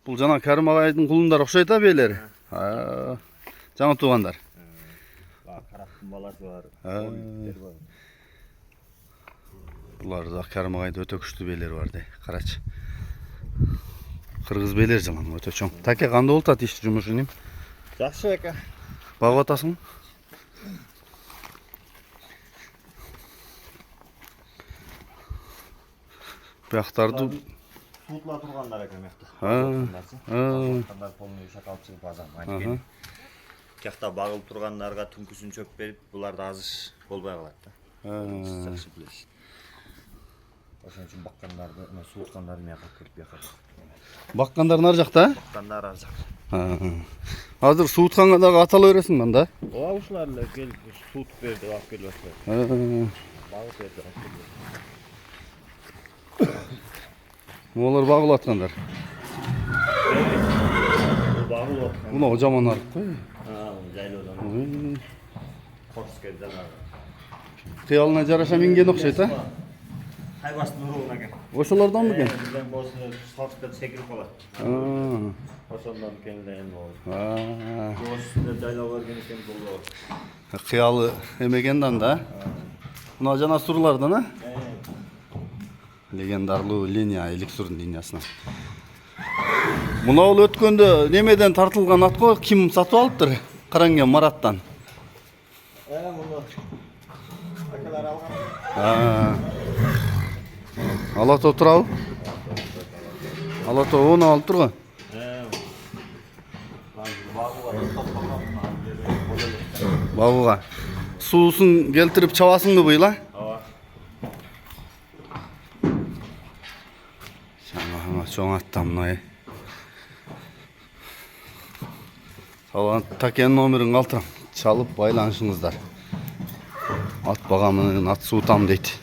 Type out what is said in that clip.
Бұл жана Кәрім ағайдың құлындар ұқсайды а белері. Жаңа туғандар. Қарақтың баласы бар. Бұларда Кәрім ағайда өте күшті белері бар де. Қарач. Қырғыз белер жаман өте чоң. Таке қанды болтат ишти жұмышын? Жақсы ака. Бағып атасың? Бұяқтарды Суытыла тұрғандар екен мекті. Haa. Полный шақалып шығып азам. Кяқта бағылып тұрғандарға түнкісін чөп беріп, бұларды азыш болбай қалады. Жақсы білесіз. Ошон үчүн баққандарды, суытқандарды мен келіп яқады. Баққандар нар жақта? Баққандар аз жақ. Азыр суытқандағы аталы өресің мында? Ошылар келіп суытып берді, алып келіп өтілер. Бағып берді, алып келіп. Олар бағыл атқандар. Бағыл атқан. Бұна жаман арық қой. Жайлаудан. Қорыс келді жаңағы. Қиялына жараша менген оқшайды, а? Хайбастың ұруына кен. Ошолардан ба кен? Бізден болсы салтықта секіріп қалады. Ошондан келден ол. Осында жайлау өрген екен бұл ол. Қиялы емегендан да? Бұна жана сұрлардан, а? Легендарлы линия, эликсурдун линиясына. Мына ол өткөндө немеден тартылған ат қой, ким сатып алыптыр? Караңген Мараттан. Мұны акалар алған. Алато турабы? Алато оны алып турган. Багуга. Суусун келтирип чабасыңбы быйла? Чоң аттам мына. Салан такен номерин калтырам. Чалып байланышыңыздар. Ат багамын, ат суутам дейт.